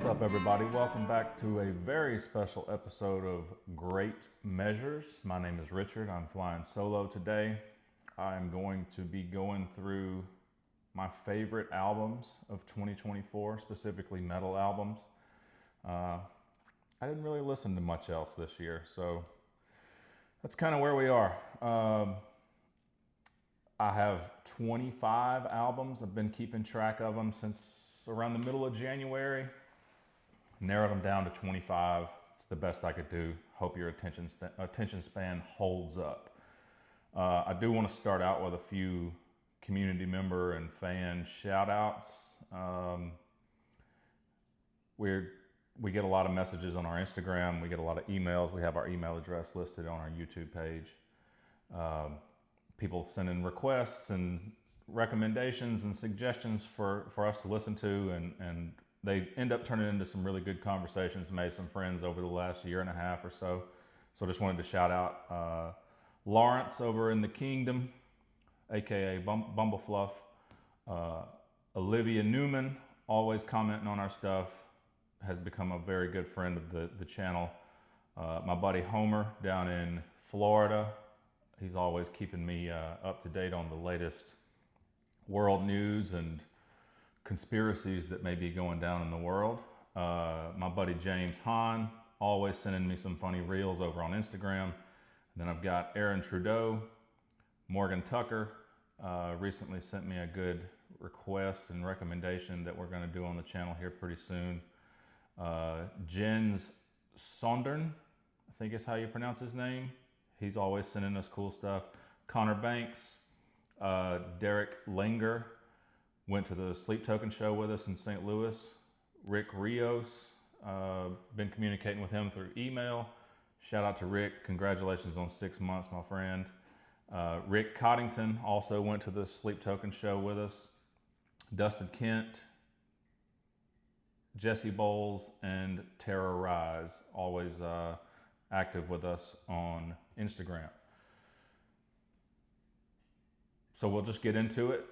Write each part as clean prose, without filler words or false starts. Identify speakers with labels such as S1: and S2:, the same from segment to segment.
S1: What's up, everybody? Welcome back to a very special episode of Great Measures. My name is Richard. I'm flying solo today. I'm going to be going through my favorite albums of 2024, specifically metal albums. I didn't really listen to much else this year, so that's kind of where we are. I have 25 albums. I've been keeping track of them since around the middle of January. Narrowed them down to 25. It's the best I could do. Hope your attention span holds up. I do want to start out with a few community member and fan shout outs. We get a lot of messages on our Instagram. We get a lot of emails. We have our email address listed on our YouTube page. People send in requests and recommendations and suggestions for us to listen to, and they end up turning into some really good conversations. Made some friends over the last year and a half or so. So I just wanted to shout out Lawrence over in the Kingdom, aka Bumblefluff. Olivia Newman, always commenting on our stuff, has become a very good friend of the channel. My buddy Homer down in Florida, he's always keeping me up to date on the latest world news and conspiracies that may be going down in the world. My buddy James Hahn, always sending me some funny reels over on Instagram. And then I've got Aaron Trudeau, Morgan Tucker, recently sent me a good request and recommendation that we're going to do on the channel here pretty soon. Jens Sondern, I think is how you pronounce his name. He's always sending us cool stuff. Connor Banks, Derek Langer, went to the Sleep Token show with us in St. Louis. Rick Rios, been communicating with him through email. Shout out to Rick. Congratulations on 6 months, my friend. Rick Coddington also went to the Sleep Token show with us. Dustin Kent, Jesse Bowles, and Tara Rise, always active with us on Instagram. So we'll just get into it.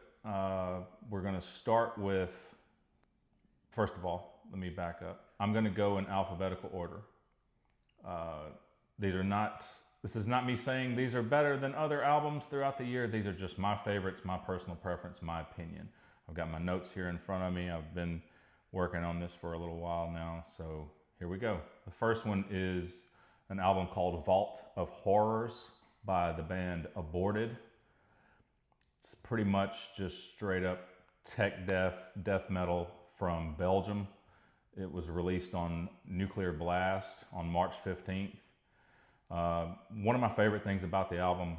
S1: We're going to start with, first of all, let me back up. I'm going to go in alphabetical order. This is not me saying these are better than other albums throughout the year. These are just my favorites, my personal preference, my opinion. I've got my notes here in front of me. I've been working on this for a little while now, so here we go. The first one is an album called Vault of Horrors by the band Aborted. It's pretty much just straight up tech death metal from Belgium. It was released on Nuclear Blast on March 15th. One of my favorite things about the album,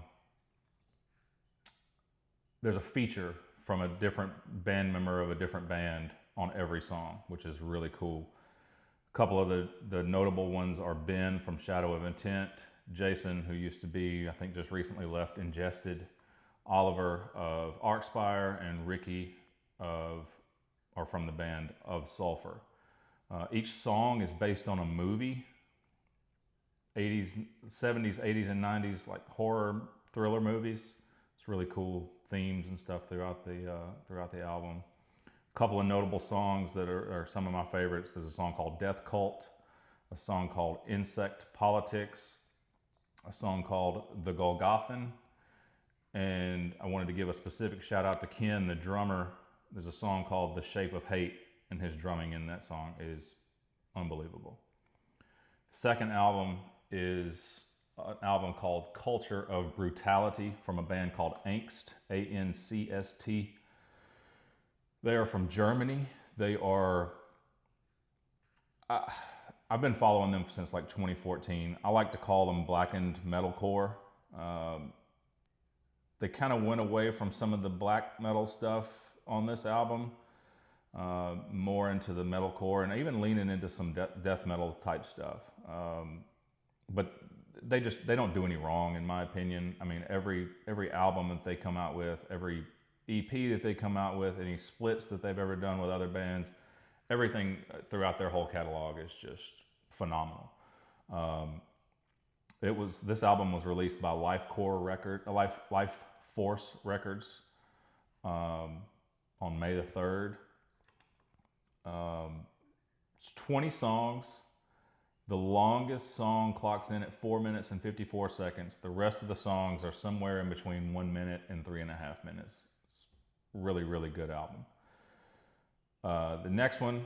S1: there's a feature from a different band member of a different band on every song, which is really cool. A couple of the notable ones are Ben from Shadow of Intent, Jason, who used to be, I think just recently left Ingested, Oliver of Archspire, and Ricky are from the band of Sulfur. Each song is based on a movie, 70s, 80s, and 90s, like horror thriller movies. It's really cool themes and stuff throughout the album. A couple of notable songs that are some of my favorites. There's a song called Death Cult, a song called Insect Politics, a song called The Golgothan, and I wanted to give a specific shout out to Ken, the drummer. There's a song called The Shape of Hate, and his drumming in that song is unbelievable. The second album is an album called Culture of Brutality from a band called Angst, A-N-C-S-T. They are from Germany. I've been following them since like 2014. I like to call them blackened metalcore. They kind of went away from some of the black metal stuff on this album, more into the metalcore and even leaning into some death metal type stuff. But they don't do any wrong, in my opinion. I mean, every album that they come out with, every EP that they come out with, any splits that they've ever done with other bands, everything throughout their whole catalog is just phenomenal. This album was released by Life Force Records on May the 3rd. It's 20 songs. The longest song clocks in at 4 minutes and 54 seconds. The rest of the songs are somewhere in between 1 minute and 3.5 minutes. It's really, really good album. The next one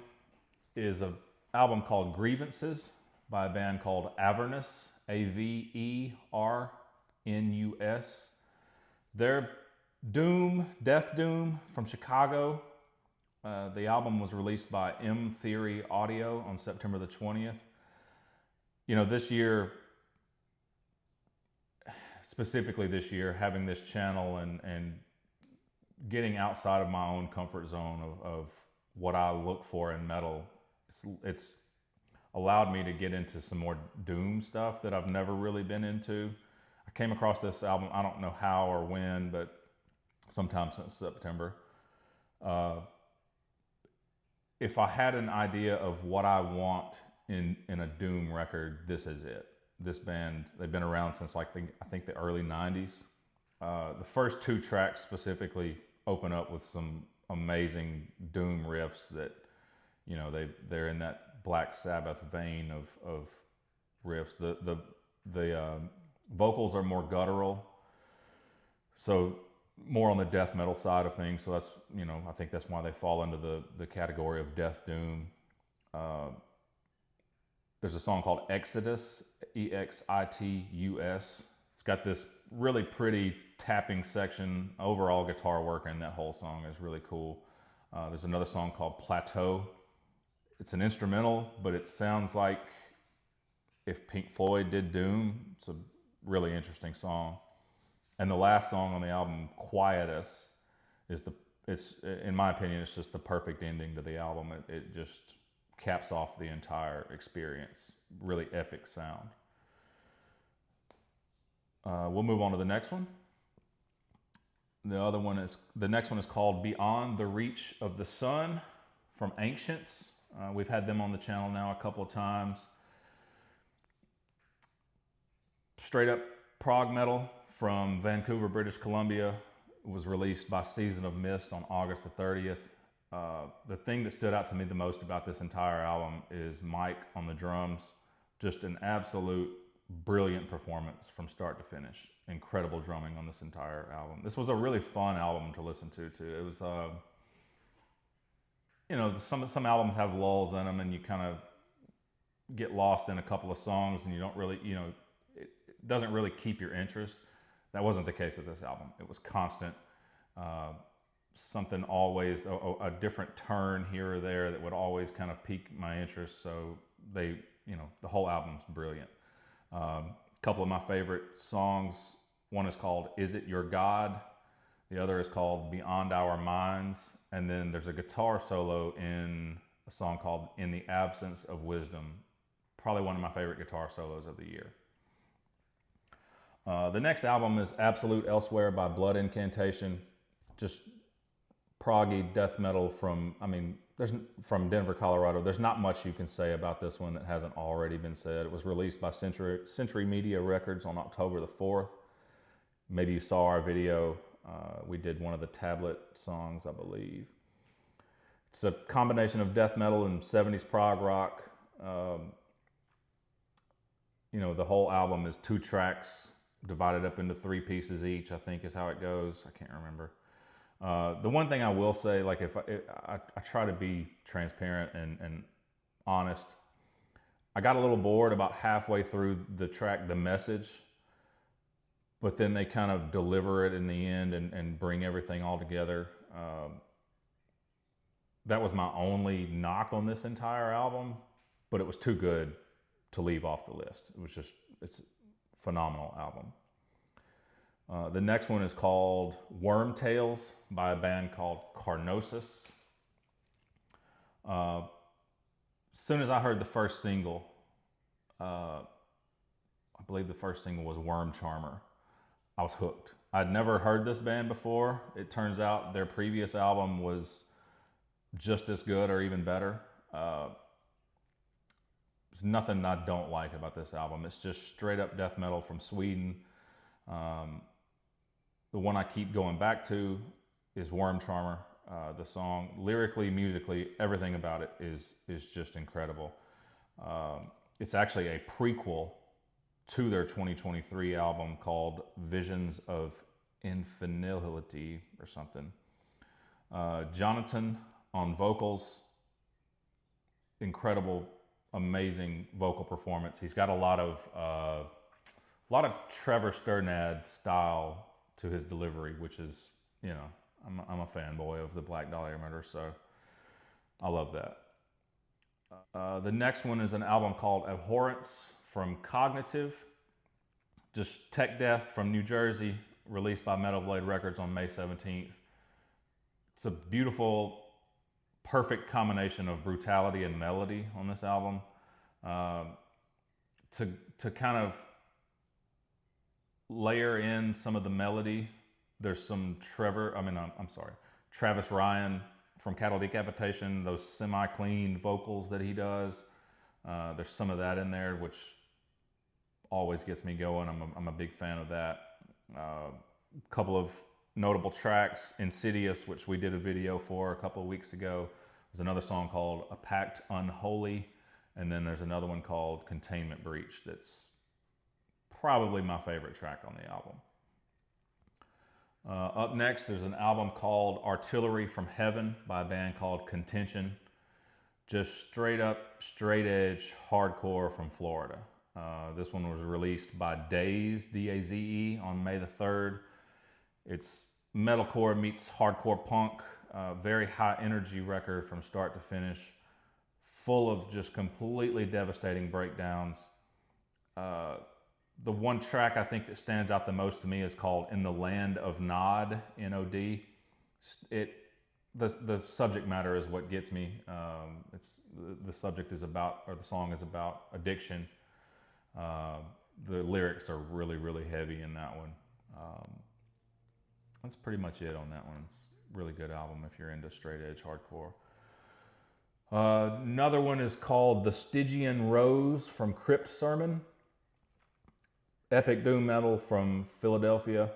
S1: is an album called Grievances by a band called Avernus, Avernus. They're doom, death doom from Chicago. The album was released by M Theory Audio on September the 20th. You know, this year, specifically this year, having this channel and getting outside of my own comfort zone of what I look for in metal, it's allowed me to get into some more doom stuff that I've never really been into. I came across this album, I don't know how or when, but sometime since September. If I had an idea of what I want in a doom record, this is it. This band, they've been around since like I think the early 90s. The first 2 tracks specifically open up with some amazing doom riffs that, you know, they're in that Black Sabbath vein of riffs. The vocals are more guttural, so more on the death metal side of things. So that's, you know, I think that's why they fall into the category of death doom. There's a song called Exodus, Exitus. It's got this really pretty tapping section. Overall guitar work in that whole song is really cool. There's another song called Plateau. It's an instrumental, but it sounds like if Pink Floyd did doom. It's a really interesting song. And the last song on the album, Quietus, it's in my opinion, it's just the perfect ending to the album. It just caps off the entire experience. Really epic sound. We'll move on to the next one. The next one is called Beyond the Reach of the Sun from Anciients. We've had them on the channel now a couple of times. Straight up prog metal from Vancouver, British Columbia. It was released by Season of Mist on August the 30th. The thing that stood out to me the most about this entire album is Mike on the drums. Just an absolute brilliant performance from start to finish. Incredible drumming on this entire album. This was a really fun album to listen to too. It was, you know, some albums have lulls in them and you kind of get lost in a couple of songs and you don't really, you know, it doesn't really keep your interest. That wasn't the case with this album. It was constant. Something always, a different turn here or there that would always kind of pique my interest. So they, you know, the whole album's brilliant. A couple of my favorite songs. One is called Is It Your God? The other is called Beyond Our Minds. And then there's a guitar solo in a song called In the Absence of Wisdom. Probably one of my favorite guitar solos of the year. The next album is Absolute Elsewhere by Blood Incantation. Just proggy death metal from Denver, Colorado. There's not much you can say about this one that hasn't already been said. It was released by Century Media Records on October the 4th. Maybe you saw our video. We did one of the tablet songs, I believe. It's a combination of death metal and 70s prog rock. You know, the whole album is 2 tracks divided up into 3 pieces each, I think is how it goes. I can't remember. The one thing I will say, like if I try to be transparent and honest, I got a little bored about halfway through the track, The Message, but then they kind of deliver it in the end and bring everything all together. That was my only knock on this entire album, but it was too good to leave off the list. It's a phenomenal album. The next one is called Wormtales by a band called Carnosus. As soon as I heard the first single, I believe the first single was Worm Charmer, I was hooked. I'd never heard this band before. It turns out their previous album was just as good or even better. There's nothing I don't like about this album. It's just straight up death metal from Sweden. The one I keep going back to is Worm Charmer. The song, lyrically, musically, everything about it is just incredible. It's actually a prequel to their 2023 album called Visions of Infinility or something. Jonathan on vocals, incredible, amazing vocal performance. He's got a lot of Trevor Sturnad style to his delivery, which is, you know, I'm a fanboy of the Black Dahlia Murder, so I love that. The next one is an album called Abhorrence from Cognitive, just tech death from New Jersey, released by Metal Blade Records on May 17th. It's a beautiful, perfect combination of brutality and melody on this album. To kind of layer in some of the melody, there's some Travis Ryan from Cattle Decapitation, those semi-clean vocals that he does. There's some of that in there, which always gets me going. I'm a big fan of that. Couple of notable tracks, Insidious, which we did a video for a couple of weeks ago. There's another song called A Pact Unholy, and then there's another one called Containment Breach that's probably my favorite track on the album. Up next, there's an album called Artillery from Heaven by a band called Contention. Just straight up, straight edge hardcore from Florida. This one was released by Daze, D-A-Z-E, on May the 3rd. It's metalcore meets hardcore punk, very high energy record from start to finish, full of just completely devastating breakdowns. The one track I think that stands out the most to me is called In the Land of Nod, N-O-D. The subject matter is what gets me. The song is about addiction. The lyrics are really, really heavy in that one. That's pretty much it on that one. It's a really good album if you're into straight edge hardcore. Another one is called The Stygian Rose from Crypt Sermon. Epic doom metal from Philadelphia,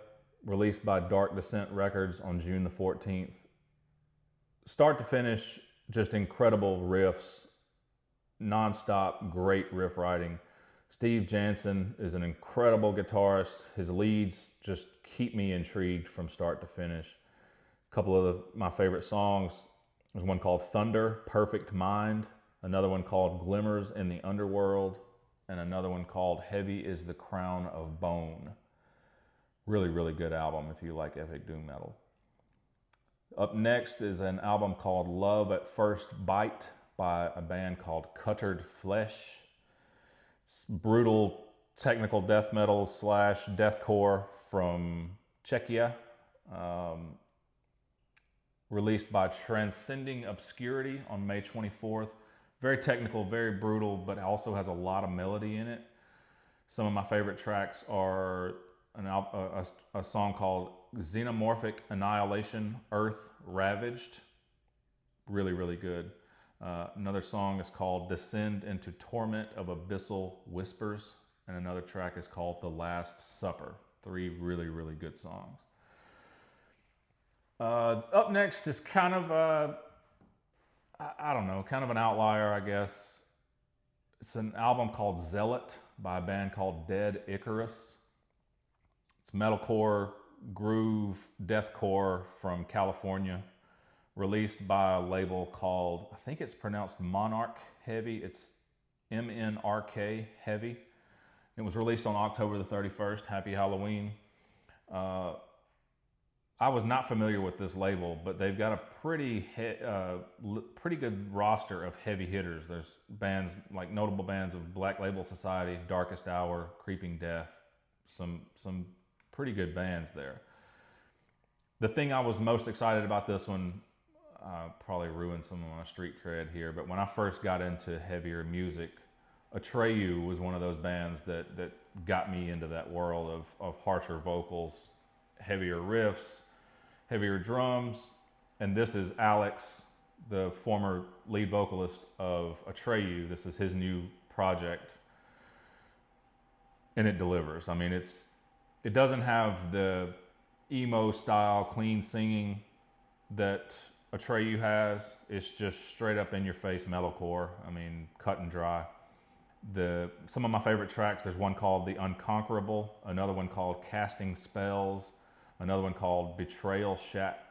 S1: released by Dark Descent Records on June the 14th. Start to finish, just incredible riffs, non-stop, great riff writing. Steve Jansen is an incredible guitarist. His leads just keep me intrigued from start to finish. A couple of my favorite songs, there's one called Thunder, Perfect Mind, another one called Glimmers in the Underworld, and another one called Heavy is the Crown of Bone. Really, really good album if you like epic doom metal. Up next is an album called Love at First Bite by a band called Cuttered Flesh. It's brutal technical death metal / deathcore from Czechia. Released by Transcending Obscurity on May 24th. Very technical, very brutal, but also has a lot of melody in it. Some of my favorite tracks are a song called Xenomorphic Annihilation, Earth Ravaged. Really, really good. Another song is called Descend into Torment of Abyssal Whispers. And another track is called The Last Supper. 3 really, really good songs. Up next is kind of kind of an outlier, I guess. It's an album called Zealot by a band called Dead Icarus. It's metalcore, groove, deathcore from California, released by a label called, I think it's pronounced Monarch Heavy. It's M-N-R-K Heavy. It was released on October the 31st. Happy Halloween. I was not familiar with this label, but they've got a pretty good roster of heavy hitters. There's bands like notable bands of Black Label Society, Darkest Hour, Creeping Death, some pretty good bands there. The thing I was most excited about this one, probably ruined some of my street cred here, but when I first got into heavier music, Atreyu was one of those bands that got me into that world of harsher vocals, heavier riffs, heavier drums. And this is Alex, the former lead vocalist of Atreyu. This is his new project, and it delivers. I mean, it doesn't have the emo style clean singing that Atreyu has. It's just straight up in your face metalcore. I mean, cut and dry. Some of my favorite tracks, there's one called The Unconquerable, another one called Casting Spells, another one called Betrayal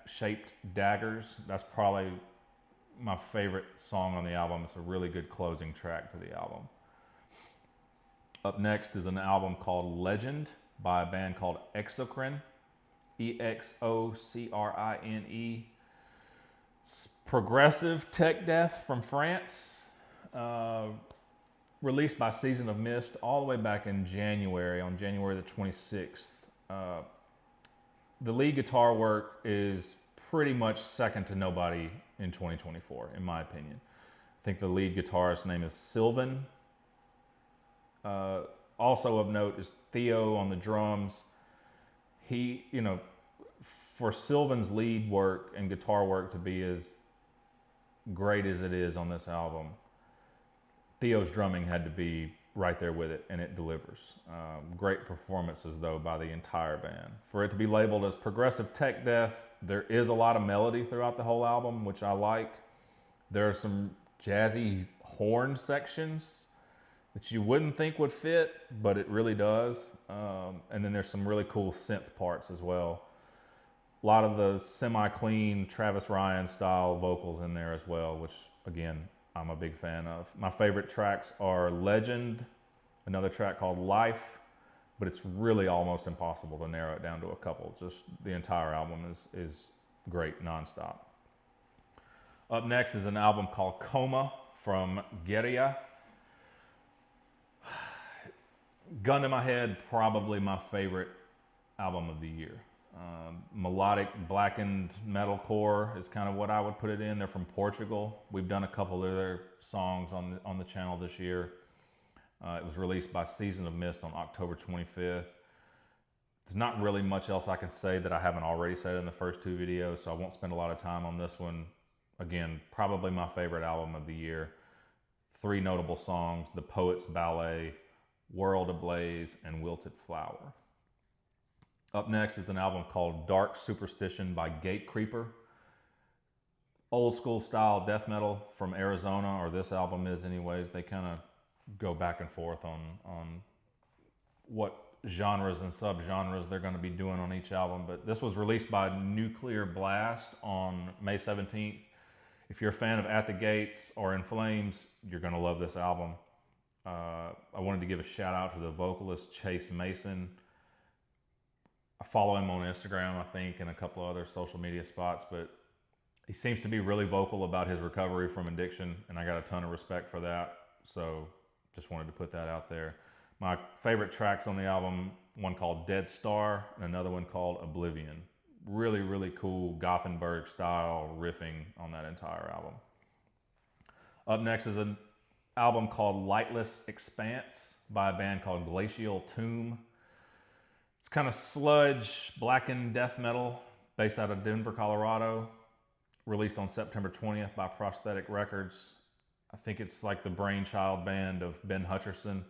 S1: Shaped Daggers. That's probably my favorite song on the album. It's a really good closing track to the album. Up next is an album called Legend by a band called Exocrine, Exocrine. It's progressive tech death from France, released by Season of Mist all the way back in January, on January the 26th. The lead guitar work is pretty much second to nobody in 2024, in my opinion. I think the lead guitarist's name is Sylvan. Also of note is Theo on the drums. He, you know, for Sylvan's lead work and guitar work to be as great as it is on this album, Theo's drumming had to be right there with it, and it delivers. Great performances, though, by the entire band. For it to be labeled as progressive tech death, there is a lot of melody throughout the whole album, which I like. There are some jazzy horn sections that you wouldn't think would fit, but it really does. And then there's some really cool synth parts as well. A lot of the semi-clean Travis Ryan style vocals in there as well, which again, I'm a big fan of. My favorite tracks are Legend, another track called Life, but it's really almost impossible to narrow it down to a couple. Just the entire album is great nonstop. Up next is an album called Coma from Guerilla. Gun to my head, probably my favorite album of the year. Melodic blackened metalcore is kind of what I would put it in. They're from Portugal. We've done a couple of their songs on the channel this year. It was released by Season of Mist on October 25th. There's not really much else I can say that I haven't already said in the first two videos, so I won't spend a lot of time on this one. Again, probably my favorite album of the year. 3 notable songs: The Poet's Ballet, World Ablaze, and Wilted Flower. Up next is an album called Dark Superstition by Gatecreeper. Old school style death metal from Arizona, or this album is anyways. They kind of go back and forth on what genres and subgenres they're going to be doing on each album. But this was released by Nuclear Blast on May 17th. If you're a fan of At the Gates or In Flames, you're going to love this album. I wanted to give a shout out to the vocalist Chase Mason. I follow him on Instagram, I think, and a couple of other social media spots, but he seems to be really vocal about his recovery from addiction, and I got a ton of respect for that, so just wanted to put that out there. My favorite tracks on the album, one called Dead Star, and another one called Oblivion. Really, really cool Gothenburg style riffing on that entire album. Up next is an album called Lightless Expanse by a band called Glacial Tomb. It's kind of sludge, blackened death metal based out of Denver, Colorado. Released on September 20th by Prosthetic Records. I think it's like the brainchild band of Ben Hutcherson.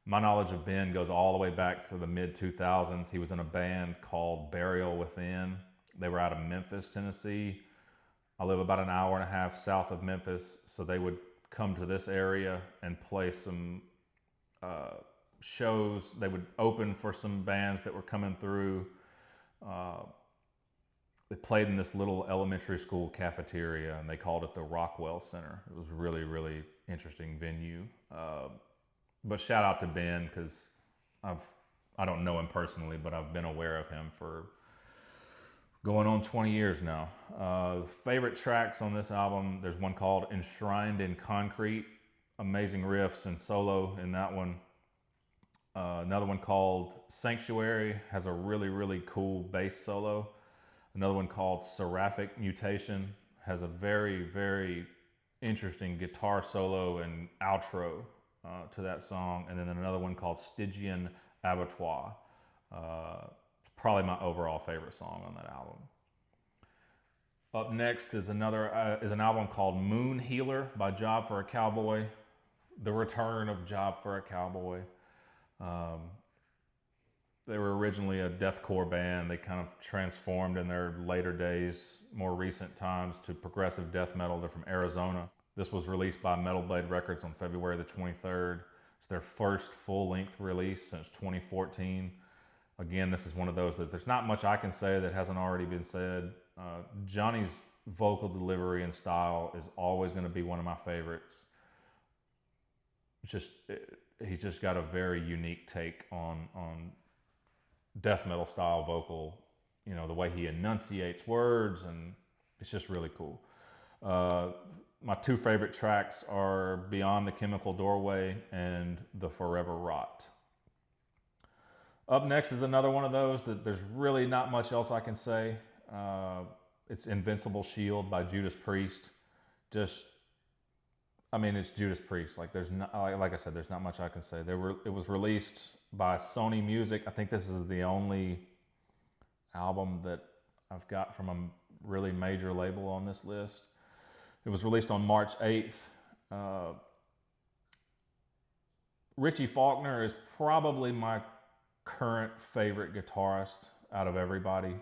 S1: My knowledge of Ben goes all the way back to the mid-2000s. He was in a band called Burial Within. They were out of Memphis, Tennessee. I live about an hour and a half south of Memphis, so they would come to this area and play some shows. They would open for some bands that were coming through. They played in this little elementary school cafeteria, and they called it the Rockwell Center. It was really, really interesting venue. But shout out to Ben, because I don't know him personally, but I've been aware of him for going on 20 years now. Favorite tracks on this album, there's one called Enshrined in Concrete. Amazing riffs and solo in that one. Another one called Sanctuary has a really, really cool bass solo. Another one called Seraphic Mutation has a very, very interesting guitar solo and outro to that song. And then another one called Stygian Abattoir. Probably my overall favorite song on that album. Up next is an album called Moon Healer by Job for a Cowboy. The return of Job for a Cowboy. They were originally a deathcore band. They kind of transformed in their later days, more recent times, to progressive death metal. They're from Arizona. This was released by Metal Blade Records on February the 23rd. It's their first full-length release since 2014. Again, this is one of those that there's not much I can say that hasn't already been said. Johnny's vocal delivery and style is always going to be one of my favorites. He's just got a very unique take on death metal style vocal, you know, the way he enunciates words, and it's just really cool. My two favorite tracks are Beyond the Chemical Doorway and The Forever Rot. Up next is another one of those that there's really not much else I can say. It's Invincible Shield by Judas Priest. It's Judas Priest. Like I said, there's not much I can say. It was released by Sony Music. I think this is the only album that I've got from a really major label on this list. It was released on March 8th. Richie Faulkner is probably my current favorite guitarist out of everybody.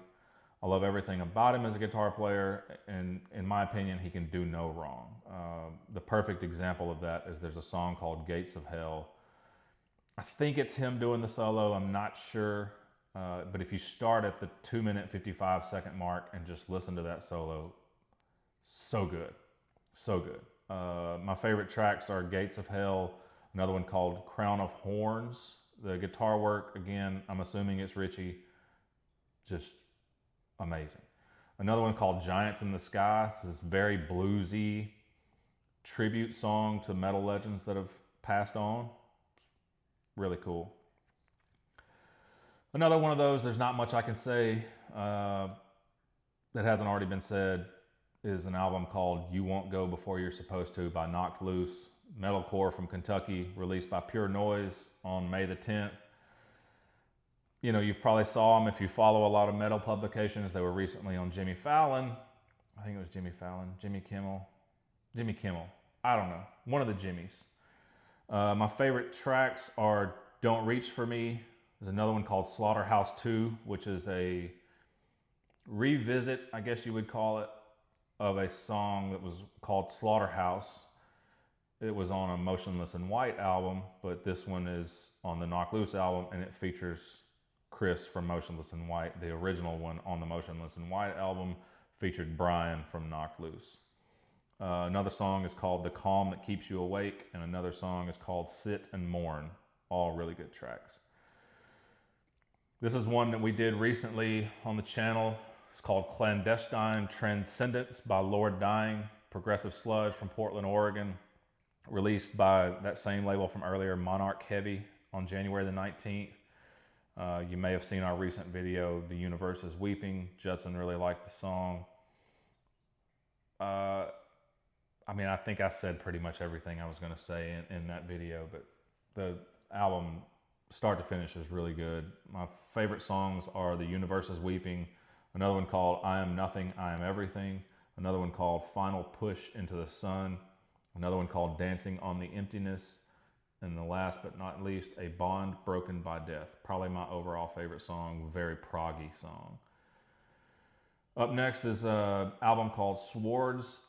S1: I love everything about him as a guitar player, and in my opinion, he can do no wrong. The perfect example of that is there's a song called Gates of Hell. I think it's him doing the solo, I'm not sure. But if you start at the 2-minute 55-second mark and just listen to that solo, so good, so good. My favorite tracks are Gates of Hell, another one called Crown of Horns. The guitar work, again, I'm assuming it's Richie, just amazing. Another one called Giants in the Sky. It's this very bluesy tribute song to metal legends that have passed on. It's really cool. Another one of those, there's not much I can say that hasn't already been said, is an album called You Won't Go Before You're Supposed To by Knocked Loose. Metalcore from Kentucky, released by Pure Noise on May the 10th. You know, you probably saw them if you follow a lot of metal publications. They were recently on Jimmy Fallon. I think it was Jimmy Fallon, Jimmy Kimmel. I don't know. One of the Jimmys. My favorite tracks are Don't Reach For Me. There's another one called Slaughterhouse 2, which is a revisit, I guess you would call it, of a song that was called Slaughterhouse. It was on a Motionless in White album, but this one is on the Knocked Loose album, and it features Chris from Motionless in White. The original one on the Motionless in White album featured Brian from Knocked Loose. Another song is called The Calm That Keeps You Awake, and another song is called Sit and Mourn. All really good tracks. This is one that we did recently on the channel. It's called Clandestine Transcendence by Lord Dying, progressive sludge from Portland, Oregon. Released by that same label from earlier, Monarch Heavy, on January the 19th. You may have seen our recent video, The Universe is Weeping. Judson really liked the song. I think I said pretty much everything I was going to say in that video, but the album, start to finish, is really good. My favorite songs are The Universe is Weeping, another one called I Am Nothing, I Am Everything, another one called Final Push Into the Sun, another one called Dancing on the Emptiness, and the last but not least, A Bond Broken by Death. Probably my overall favorite song, very proggy song. Up next is an album called Swords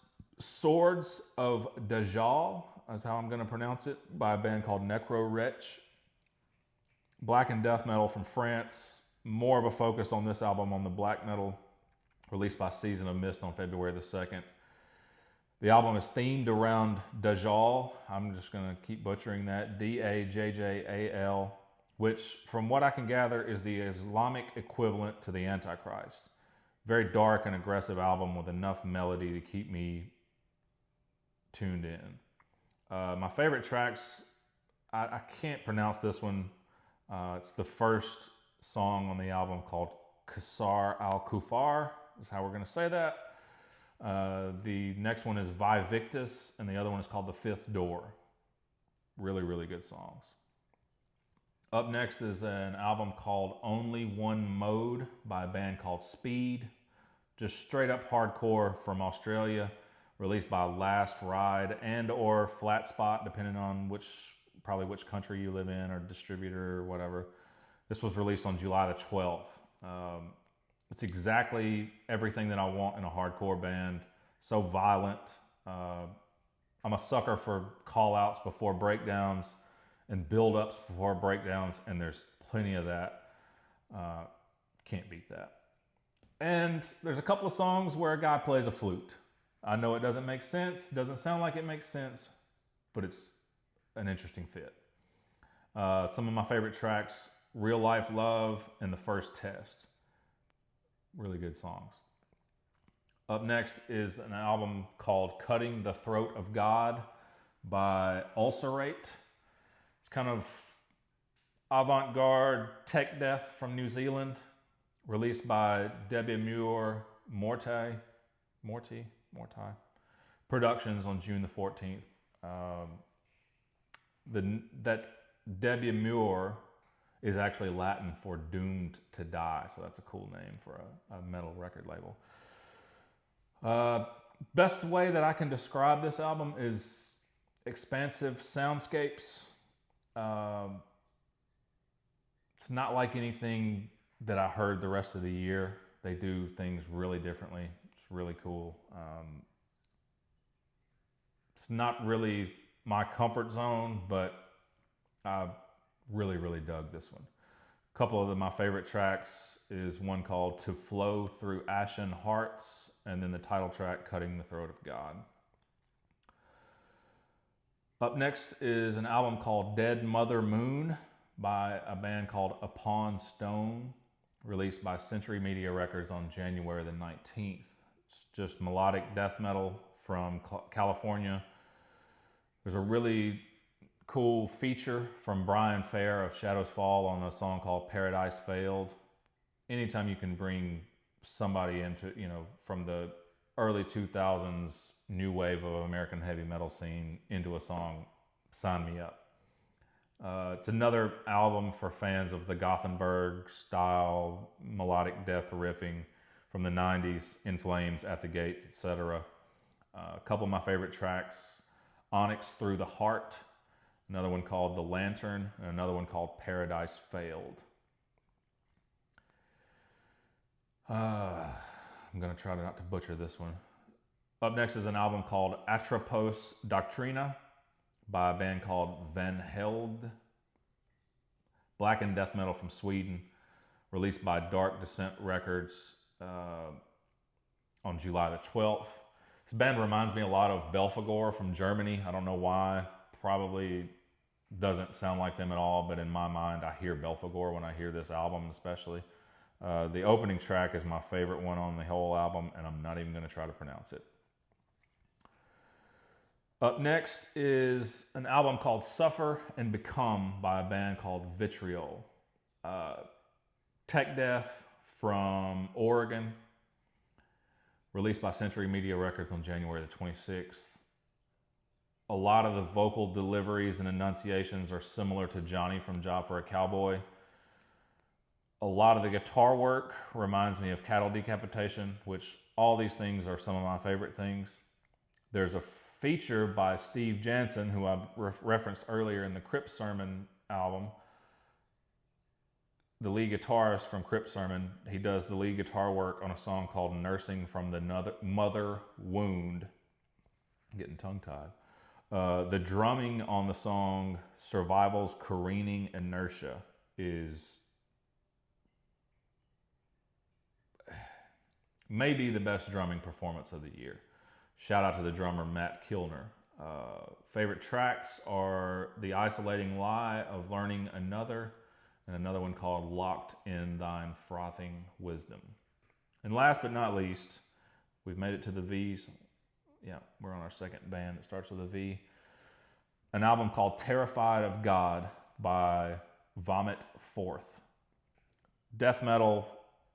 S1: of Dajjal, is how I'm going to pronounce it, by a band called Necrorretch. Black and death metal from France. More of a focus on this album on the black metal, released by Season of Mist on February the 2nd. The album is themed around Dajjal. I'm just going to keep butchering that. Dajjal, which from what I can gather is the Islamic equivalent to the Antichrist. Very dark and aggressive album with enough melody to keep me tuned in. My favorite tracks, I can't pronounce this one. It's the first song on the album called Qasar al-Kufar, is how we're going to say that. The next one is Vivictus, and the other one is called The Fifth Door. Really, really good songs. Up next is an album called Only One Mode by a band called Speed. Just straight up hardcore from Australia, released by Last Ride and or Flat Spot, depending on which country you live in or distributor or whatever. This was released on July the 12th. It's exactly everything that I want in a hardcore band. So violent. I'm a sucker for call-outs before breakdowns and build-ups before breakdowns, and there's plenty of that. Can't beat that. And there's a couple of songs where a guy plays a flute. I know it doesn't make sense, doesn't sound like it makes sense, but it's an interesting fit. Some of my favorite tracks, Real Life Love and The First Test. Really good songs. Up next is an album called Cutting the Throat of God by Ulcerate. It's kind of avant-garde tech death from New Zealand, released by Debbie Muir Morte Productions on June the 14th. That Debbie Muir is actually Latin for doomed to die, so that's a cool name for a metal record label. Best way that I can describe this album is expansive soundscapes. It's not like anything that I heard the rest of the year. They do things really differently. It's really cool. It's not really my comfort zone, but I really, really dug this one. A couple of my favorite tracks is one called To Flow Through Ashen Hearts, and then the title track, Cutting the Throat of God. Up next is an album called Dead Mother Moon by a band called Upon Stone, released by Century Media Records on January the 19th. It's just melodic death metal from California. There's a really cool feature from Brian Fair of Shadows Fall on a song called Paradise Failed. Anytime you can bring somebody into, from the early 2000s new wave of American heavy metal scene into a song, sign me up. It's another album for fans of the Gothenburg style melodic death riffing from the 90s, In Flames, At the Gates, etc. A couple of my favorite tracks, Onyx Through the Heart, another one called The Lantern, and another one called Paradise Failed. I'm going to try not to butcher this one. Up next is an album called Atropos Doctrina by a band called Vanhelgd. Black and death metal from Sweden, released by Dark Descent Records on July the 12th. This band reminds me a lot of Belphegor from Germany. I don't know why. Probably doesn't sound like them at all, but in my mind, I hear Belphegor when I hear this album especially. The opening track is my favorite one on the whole album, and I'm not even going to try to pronounce it. Up next is an album called Suffer and Become by a band called Vitriol. Tech death from Oregon, released by Century Media Records on January the 26th. A lot of the vocal deliveries and enunciations are similar to Johnny from For A Cowboy. A lot of the guitar work reminds me of Cattle Decapitation, which all these things are some of my favorite things. There's a feature by Steve Jansen, who I referenced earlier in the Crypt Sermon album. The lead guitarist from Crypt Sermon, he does the lead guitar work on a song called Nursing from the Mother Wound. I'm getting tongue-tied. The drumming on the song Survival's Careening Inertia is maybe the best drumming performance of the year. Shout out to the drummer Matt Kilner. Favorite tracks are The Isolating Lie of Learning Another, and another one called Locked in Thine Frothing Wisdom. And last but not least, we've made it to the V's. Yeah, we're on our second band that starts with a V. An album called Terrified of God by Vomit Forth. Death metal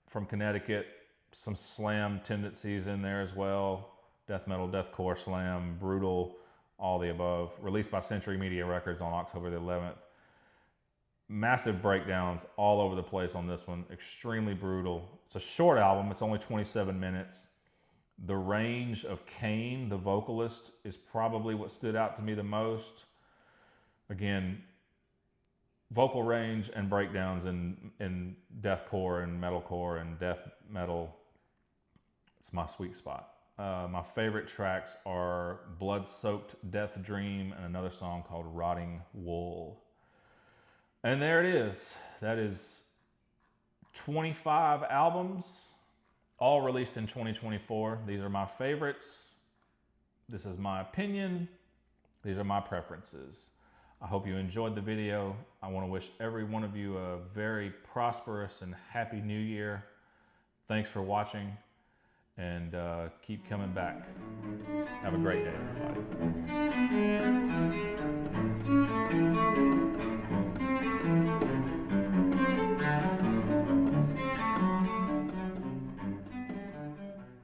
S1: from Connecticut, some slam tendencies in there as well. Death metal, deathcore, slam, brutal, all the above. Released by Century Media Records on October the 11th. Massive breakdowns all over the place on this one. Extremely brutal. It's a short album. It's only 27 minutes. The range of Kane, the vocalist, is probably what stood out to me the most. Again, vocal range and breakdowns in deathcore and metalcore and death metal. It's my sweet spot. My favorite tracks are Blood-Soaked Death Dream and another song called Rotting Wool. And there it is. That is 25 albums, all released in 2024. These are my favorites. This is my opinion. These are my preferences. I hope you enjoyed the video. I want to wish every one of you a very prosperous and happy new year. Thanks for watching, and keep coming back. Have a great day, everybody.